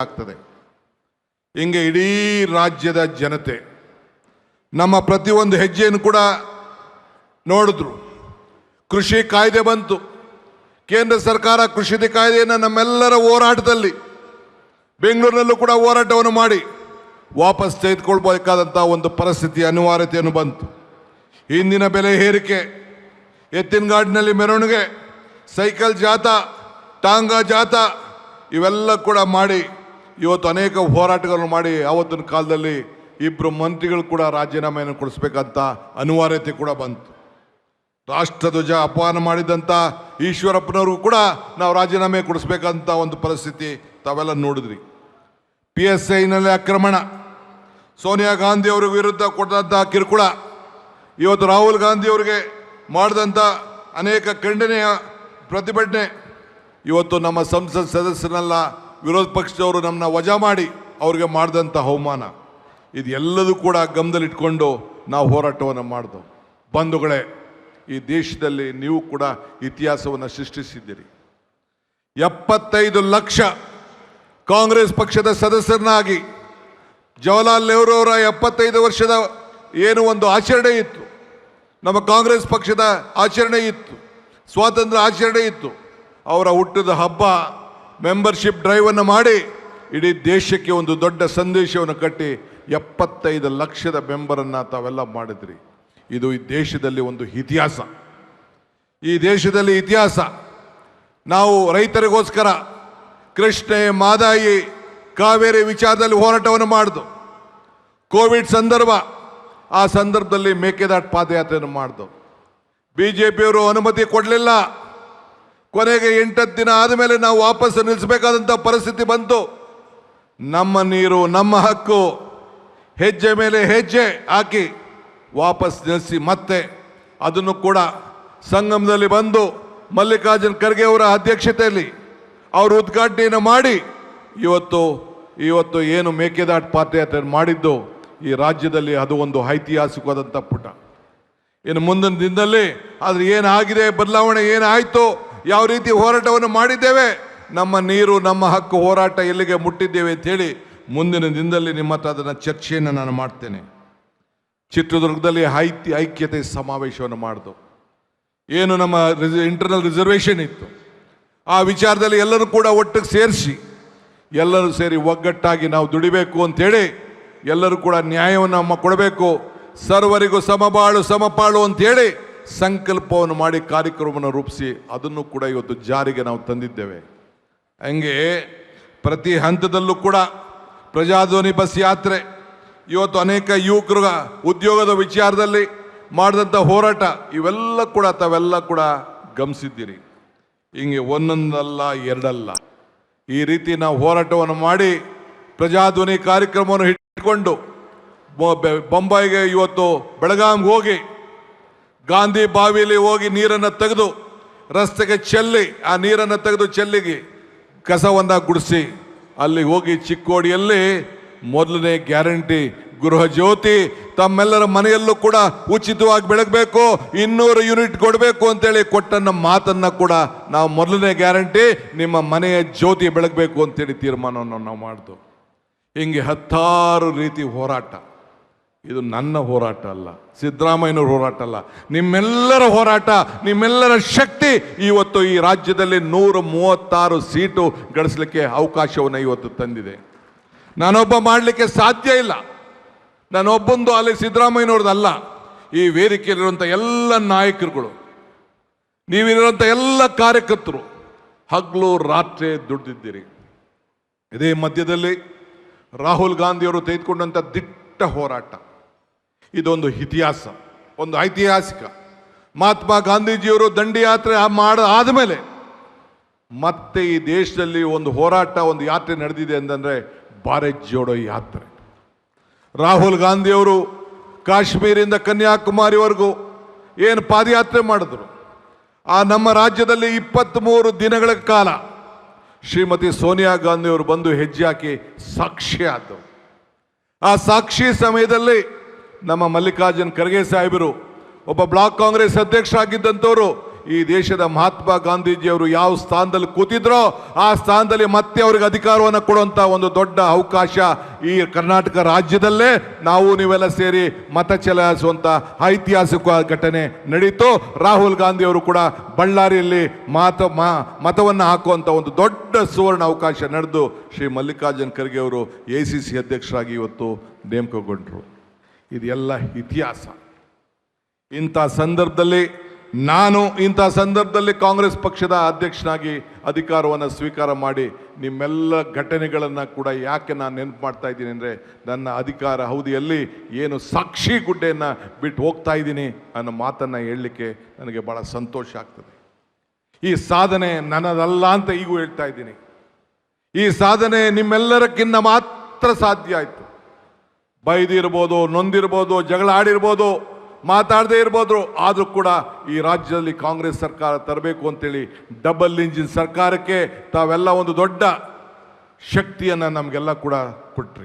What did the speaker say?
ಆಗ್ತದೆ. ಹಿಂಗೆ ಇಡೀ ರಾಜ್ಯದ ಜನತೆ ನಮ್ಮ ಪ್ರತಿಯೊಂದು ಹೆಜ್ಜೆಯನ್ನು ಕೂಡ ನೋಡಿದ್ರು. ಕೃಷಿ ಕಾಯ್ದೆ ಬಂತು. ಕೇಂದ್ರ ಸರ್ಕಾರ ಕೃಷಿ ಕಾಯ್ದೆಯನ್ನು ನಮ್ಮೆಲ್ಲರ ಹೋರಾಟದಲ್ಲಿ ಬೆಂಗಳೂರಿನಲ್ಲೂ ಕೂಡ ಹೋರಾಟವನ್ನು ಮಾಡಿ ವಾಪಸ್ ತೆಗೆದುಕೊಳ್ಬೇಕಾದಂಥ ಒಂದು ಪರಿಸ್ಥಿತಿ ಅನಿವಾರ್ಯತೆಯನ್ನು ಬಂತು. ಇಂದಿನ ಬೆಲೆ ಏರಿಕೆ, ಎತ್ತಿನಗಾಡಿನಲ್ಲಿ ಮೆರವಣಿಗೆ, ಸೈಕಲ್ ಜಾಥಾ, ಟಾಂಗಾ ಜಾಥಾ ಇವೆಲ್ಲ ಕೂಡ ಮಾಡಿ ಇವತ್ತು ಅನೇಕ ಹೋರಾಟಗಳನ್ನು ಮಾಡಿ ಆವತ್ತಿನ ಕಾಲದಲ್ಲಿ ಇಬ್ಬರು ಮಂತ್ರಿಗಳು ಕೂಡ ರಾಜೀನಾಮೆಯನ್ನು ಕೊಡಿಸ್ಬೇಕಂತ ಅನಿವಾರ್ಯತೆ ಕೂಡ ಬಂತು. ರಾಷ್ಟ್ರಧ್ವಜ ಅಪಮಾನ ಮಾಡಿದಂಥ ಈಶ್ವರಪ್ಪನವ್ರಿಗೂ ಕೂಡ ನಾವು ರಾಜೀನಾಮೆ ಕೊಡಿಸ್ಬೇಕಂತ ಒಂದು ಪರಿಸ್ಥಿತಿ ತಾವೆಲ್ಲ ನೋಡಿದ್ರಿ. PSIನಲ್ಲಿ ಆಕ್ರಮಣ, ಸೋನಿಯಾ ಗಾಂಧಿ ಅವ್ರ ವಿರುದ್ಧ ಕೊಟ್ಟಂಥ ಕಿರುಕುಳ, ಇವತ್ತು ರಾಹುಲ್ ಗಾಂಧಿ ಅವರಿಗೆ ಮಾಡಿದಂಥ ಅನೇಕ ಖಂಡನೆಯ ಪ್ರತಿಭಟನೆ, ಇವತ್ತು ನಮ್ಮ ಸಂಸತ್ ಸದಸ್ಯರನ್ನೆಲ್ಲ ವಿರೋಧ ಪಕ್ಷದವರು ನಮ್ಮನ್ನ ವಜಾ ಮಾಡಿ ಅವ್ರಿಗೆ ಮಾಡಿದಂಥ ಅವಮಾನ, ಇದೆಲ್ಲದೂ ಕೂಡ ಗಮನದಲ್ಲಿಟ್ಕೊಂಡು ನಾವು ಹೋರಾಟವನ್ನು ಮಾಡಿದೆವು. ಬಂಧುಗಳೇ, ಈ ದೇಶದಲ್ಲಿ ನೀವು ಕೂಡ ಇತಿಹಾಸವನ್ನು ಸೃಷ್ಟಿಸಿದ್ದೀರಿ. 75 ಲಕ್ಷ ಕಾಂಗ್ರೆಸ್ ಪಕ್ಷದ ಸದಸ್ಯರನ್ನಾಗಿ ಜವಾಹರ್ಲಾಲ್ ನೆಹರು ಅವರ 75 ವರ್ಷದ ಏನು ಒಂದು ಆಚರಣೆ ಇತ್ತು, ನಮ್ಮ ಕಾಂಗ್ರೆಸ್ ಪಕ್ಷದ ಆಚರಣೆ ಇತ್ತು, ಸ್ವಾತಂತ್ರ್ಯ ಆಚರಣೆ ಇತ್ತು. ಅವರ ಹುಟ್ಟಿದ ಹಬ್ಬ ಮೆಂಬರ್ಶಿಪ್ ಡ್ರೈವನ್ನು ಮಾಡಿ ಇಡೀ ದೇಶಕ್ಕೆ ಒಂದು ದೊಡ್ಡ ಸಂದೇಶವನ್ನು ಕಟ್ಟಿ 75 ಲಕ್ಷದ ಮೆಂಬರನ್ನು ತಾವೆಲ್ಲ ಮಾಡಿದ್ರಿ. ಇದು ಈ ದೇಶದಲ್ಲಿ ಒಂದು ಇತಿಹಾಸ. ಈ ದೇಶದಲ್ಲಿ ಇತಿಹಾಸ. ನಾವು ರೈತರಿಗೋಸ್ಕರ ಕೃಷ್ಣೆ, ಮಾದಾಯಿ, ಕಾವೇರಿ ವಿಚಾರದಲ್ಲಿ ಹೋರಾಟವನ್ನು ಮಾಡಿದು. ಕೋವಿಡ್ ಸಂದರ್ಭ, ಆ ಸಂದರ್ಭದಲ್ಲಿ ಮೇಕೆದಾಟು ಪಾದಯಾತ್ರೆಯನ್ನು ಮಾಡಿದು. BJPಯವರು ಅನುಮತಿ ಕೊಡಲಿಲ್ಲ. ಕೊನೆಗೆ 8 ದಿನ ಆದಮೇಲೆ ನಾವು ವಾಪಸ್ ನಿಲ್ಲಿಸಬೇಕಾದಂಥ ಪರಿಸ್ಥಿತಿ ಬಂತು. ನಮ್ಮ ನೀರು ನಮ್ಮ ಹಕ್ಕು, ಹೆಜ್ಜೆ ಮೇಲೆ ಹೆಜ್ಜೆ ಹಾಕಿ ವಾಪಸ್ ನಿಲ್ಲಿಸಿ ಮತ್ತೆ ಅದನ್ನು ಕೂಡ ಸಂಗಮದಲ್ಲಿ ಬಂದು ಮಲ್ಲಿಕಾರ್ಜುನ್ ಖರ್ಗೆ ಅವರ ಅಧ್ಯಕ್ಷತೆಯಲ್ಲಿ ಅವರು ಉದ್ಘಾಟನೆಯನ್ನು ಮಾಡಿ ಇವತ್ತು ಏನು ಮೇಕೆದಾಟು ಪಾದಯಾತ್ರೆ ಮಾಡಿದ್ದು ಈ ರಾಜ್ಯದಲ್ಲಿ ಅದು ಒಂದು ಐತಿಹಾಸಿಕವಾದಂಥ ಪುಟ. ಇನ್ನು ಮುಂದಿನ ದಿನದಲ್ಲಿ ಆದರೆ ಏನಾಗಿದೆ, ಬದಲಾವಣೆ ಏನಾಯಿತು, ಯಾವ ರೀತಿ ಹೋರಾಟವನ್ನು ಮಾಡಿದ್ದೇವೆ, ನಮ್ಮ ನೀರು ನಮ್ಮ ಹಕ್ಕು ಹೋರಾಟ ಎಲ್ಲಿಗೆ ಮುಟ್ಟಿದ್ದೇವೆ ಅಂಥೇಳಿ ಮುಂದಿನ ದಿನದಲ್ಲಿ ನಿಮ್ಮ ಹತ್ರ ಅದನ್ನು ಚರ್ಚೆಯನ್ನು ನಾನು ಮಾಡ್ತೇನೆ. ಚಿತ್ರದುರ್ಗದಲ್ಲಿ ಐಕ್ಯತೆ ಸಮಾವೇಶವನ್ನು ಮಾಡಿದು. ಏನು ನಮ್ಮ ಇಂಟರ್ನಲ್ ರಿಸರ್ವೇಷನ್ ಇತ್ತು, ಆ ವಿಚಾರದಲ್ಲಿ ಎಲ್ಲರೂ ಕೂಡ ಒಟ್ಟಿಗೆ ಸೇರಿಸಿ ಎಲ್ಲರೂ ಸೇರಿ ಒಗ್ಗಟ್ಟಾಗಿ ನಾವು ದುಡಿಬೇಕು ಅಂಥೇಳಿ ಎಲ್ಲರೂ ಕೂಡ ನ್ಯಾಯವನ್ನು ಕೊಡಬೇಕು, ಸರ್ವರಿಗೂ ಸಮಬಾಳು ಸಮಪಾಳು ಅಂಥೇಳಿ ಸಂಕಲ್ಪವನ್ನು ಮಾಡಿ ಕಾರ್ಯಕ್ರಮವನ್ನು ರೂಪಿಸಿ ಅದನ್ನು ಕೂಡ ಇವತ್ತು ಜಾರಿಗೆ ನಾವು ತಂದಿದ್ದೇವೆ. ಹಂಗೆ ಪ್ರತಿ ಹಂತದಲ್ಲೂ ಕೂಡ ಪ್ರಜಾಧ್ವನಿ ಬಸ್ ಯಾತ್ರೆ, ಇವತ್ತು ಅನೇಕ ಯುವಕರು ಉದ್ಯೋಗದ ವಿಚಾರದಲ್ಲಿ ಮಾಡಿದಂಥ ಹೋರಾಟ ಇವೆಲ್ಲ ಕೂಡ ತಾವೆಲ್ಲ ಕೂಡ ಗಮನಿಸಿದ್ದೀರಿ. ಹಿಂಗೆ ಒಂದೊಂದಲ್ಲ ಎರಡಲ್ಲ, ಈ ರೀತಿ ನಾವು ಹೋರಾಟವನ್ನು ಮಾಡಿ ಪ್ರಜಾಧ್ವನಿ ಕಾರ್ಯಕ್ರಮವನ್ನು ಇಟ್ಕೊಂಡು ಬೊಂಬಾಯಿಗೆ ಇವತ್ತು ಬೆಳಗಾಂಗೆ ಹೋಗಿ ಗಾಂಧಿ ಬಾವಿಯಲ್ಲಿ ಹೋಗಿ ನೀರನ್ನು ತೆಗೆದು ರಸ್ತೆಗೆ ಚೆಲ್ಲಿ ಆ ನೀರನ್ನು ತೆಗೆದು ಚೆಲ್ಲಿಗೆ ಕಸವನ್ನು ಗುಡಿಸಿ ಅಲ್ಲಿ ಹೋಗಿ ಚಿಕ್ಕೋಡಿಯಲ್ಲಿ ಮೊದಲನೇ ಗ್ಯಾರಂಟಿ ಗೃಹ ಜ್ಯೋತಿ ತಮ್ಮೆಲ್ಲರ ಮನೆಯಲ್ಲೂ ಕೂಡ ಉಚಿತವಾಗಿ ಬೆಳಗಬೇಕು, 200 ಯೂನಿಟ್ ಕೊಡಬೇಕು ಅಂತೇಳಿ ಕೊಟ್ಟನ್ನ ಮಾತನ್ನು ಕೂಡ ನಾವು ಮೊದಲನೇ ಗ್ಯಾರಂಟಿ ನಿಮ್ಮ ಮನೆಯ ಜ್ಯೋತಿ ಬೆಳಗಬೇಕು ಅಂತೇಳಿ ತೀರ್ಮಾನವನ್ನು ನಾವು ಮಾಡಿದ್ವು. ಹಿಂಗೆ 10 ರೀತಿ ಹೋರಾಟ. ಇದು ನನ್ನ ಹೋರಾಟ ಅಲ್ಲ, ಸಿದ್ದರಾಮಯ್ಯನವ್ರ ಹೋರಾಟ ಅಲ್ಲ, ನಿಮ್ಮೆಲ್ಲರ ಹೋರಾಟ, ನಿಮ್ಮೆಲ್ಲರ ಶಕ್ತಿ ಇವತ್ತು ಈ ರಾಜ್ಯದಲ್ಲಿ 136 ಸೀಟು ಗಳಿಸಲಿಕ್ಕೆ ಅವಕಾಶವನ್ನು ಇವತ್ತು ತಂದಿದೆ. ನಾನೊಬ್ಬ ಮಾಡಲಿಕ್ಕೆ ಸಾಧ್ಯ ಇಲ್ಲ, ನಾನೊಬ್ಬಂದು ಅಲ್ಲಿ ಸಿದ್ದರಾಮಯ್ಯನವ್ರದ್ದಲ್ಲ. ಈ ವೇದಿಕೆಯಲ್ಲಿರುವಂಥ ಎಲ್ಲ ನಾಯಕರುಗಳು, ನೀವಿರುವಂಥ ಎಲ್ಲ ಕಾರ್ಯಕರ್ತರು ಹಗಲು ರಾತ್ರಿ ದುಡಿದಿದ್ದೀರಿ. ಇದೇ ಮಧ್ಯದಲ್ಲಿ ರಾಹುಲ್ ಗಾಂಧಿಯವರು ತೆಗೆದುಕೊಂಡಂಥ ದಿಟ್ಟ ಹೋರಾಟ, ಇದೊಂದು ಇತಿಹಾಸ, ಒಂದು ಐತಿಹಾಸಿಕ. ಮಹಾತ್ಮ ಗಾಂಧೀಜಿಯವರು ದಂಡಿ ಯಾತ್ರೆ ಆದಮೇಲೆ ಮತ್ತೆ ಈ ದೇಶದಲ್ಲಿ ಒಂದು ಹೋರಾಟ, ಒಂದು ಯಾತ್ರೆ ನಡೆದಿದೆ ಅಂತಂದರೆ ಭಾರತ್ ಜೋಡೋ ಯಾತ್ರೆ. ರಾಹುಲ್ ಗಾಂಧಿಯವರು ಕಾಶ್ಮೀರಿಂದ ಕನ್ಯಾಕುಮಾರಿವರೆಗೂ ಏನು ಪಾದಯಾತ್ರೆ ಮಾಡಿದ್ರು, ಆ ನಮ್ಮ ರಾಜ್ಯದಲ್ಲಿ 23 ದಿನಗಳ ಕಾಲ ಶ್ರೀಮತಿ ಸೋನಿಯಾ ಗಾಂಧಿಯವರು ಬಂದು ಹೆಜ್ಜೆ ಹಾಕಿ ಸಾಕ್ಷಿ ಆದರು. ಆ ಸಾಕ್ಷಿ ಸಮಯದಲ್ಲಿ ನಮ್ಮ ಮಲ್ಲಿಕಾರ್ಜುನ್ ಖರ್ಗೆ ಸಾಹೇಬರು ಒಬ್ಬ ಬ್ಲಾಕ್ ಕಾಂಗ್ರೆಸ್ ಅಧ್ಯಕ್ಷರಾಗಿದ್ದಂಥವರು ಈ ದೇಶದ ಮಹಾತ್ಮ ಗಾಂಧೀಜಿಯವರು ಯಾವ ಸ್ಥಾನದಲ್ಲಿ ಕೂತಿದ್ರೋ ಆ ಸ್ಥಾನದಲ್ಲಿ ಮತ್ತೆ ಅವ್ರಿಗೆ ಅಧಿಕಾರವನ್ನು ಕೊಡುವಂಥ ಒಂದು ದೊಡ್ಡ ಅವಕಾಶ ಈ ಕರ್ನಾಟಕ ರಾಜ್ಯದಲ್ಲೇ ನಾವು ನೀವೆಲ್ಲ ಸೇರಿ ಮತ ಚಲಾಯಿಸುವಂಥ ಐತಿಹಾಸಿಕ ಘಟನೆ ನಡೀತು. ರಾಹುಲ್ ಗಾಂಧಿ ಅವರು ಕೂಡ ಬಳ್ಳಾರಿಯಲ್ಲಿ ಮತವನ್ನು ಹಾಕುವಂಥ ಒಂದು ದೊಡ್ಡ ಸುವರ್ಣ ಅವಕಾಶ ನಡೆದು ಶ್ರೀ ಮಲ್ಲಿಕಾರ್ಜುನ್ ಖರ್ಗೆ ಅವರು ACC ಅಧ್ಯಕ್ಷರಾಗಿ ಇವತ್ತು ನೇಮಕಗೊಂಡರು. ಇದೆಲ್ಲ ಇತಿಹಾಸ. ಇಂಥ ಸಂದರ್ಭದಲ್ಲಿ ಕಾಂಗ್ರೆಸ್ ಪಕ್ಷದ ಅಧ್ಯಕ್ಷನಾಗಿ ಅಧಿಕಾರವನ್ನು ಸ್ವೀಕಾರ ಮಾಡಿ ನಿಮ್ಮೆಲ್ಲ ಘಟನೆಗಳನ್ನು ಕೂಡ ಯಾಕೆ ನಾನು ನೆನಪು ಮಾಡ್ತಾ ಇದ್ದೀನಿ ಅಂದರೆ, ನನ್ನ ಅಧಿಕಾರ ಅವಧಿಯಲ್ಲಿ ಏನು ಸಾಕ್ಷಿ ಗುಡ್ಡೆಯನ್ನು ಬಿಟ್ಟು ಹೋಗ್ತಾ ಇದ್ದೀನಿ ಅನ್ನೋ ಮಾತನ್ನು ಹೇಳಲಿಕ್ಕೆ ನನಗೆ ಭಾಳ ಸಂತೋಷ ಆಗ್ತದೆ. ಈ ಸಾಧನೆ ನನ್ನದಲ್ಲ ಅಂತ ಈಗೂ ಹೇಳ್ತಾ ಇದ್ದೀನಿ. ಈ ಸಾಧನೆ ನಿಮ್ಮೆಲ್ಲರಕ್ಕಿಂತ ಮಾತ್ರ ಸಾಧ್ಯ ಆಯಿತು. ಬೈದಿರ್ಬೋದು, ನೊಂದಿರ್ಬೋದು, ಜಗಳ ಆಡಿರ್ಬೋದು, ಮಾತಾಡದೇ ಇರ್ಬೋದು, ಆದರೂ ಕೂಡ ಈ ರಾಜ್ಯದಲ್ಲಿ ಕಾಂಗ್ರೆಸ್ ಸರ್ಕಾರ ತರಬೇಕು ಅಂತೇಳಿ ಡಬಲ್ ಇಂಜಿನ್ ಸರ್ಕಾರಕ್ಕೆ ತಾವೆಲ್ಲ ಒಂದು ದೊಡ್ಡ ಶಕ್ತಿಯನ್ನು ನಮಗೆಲ್ಲ ಕೂಡ ಕೊಟ್ರಿ.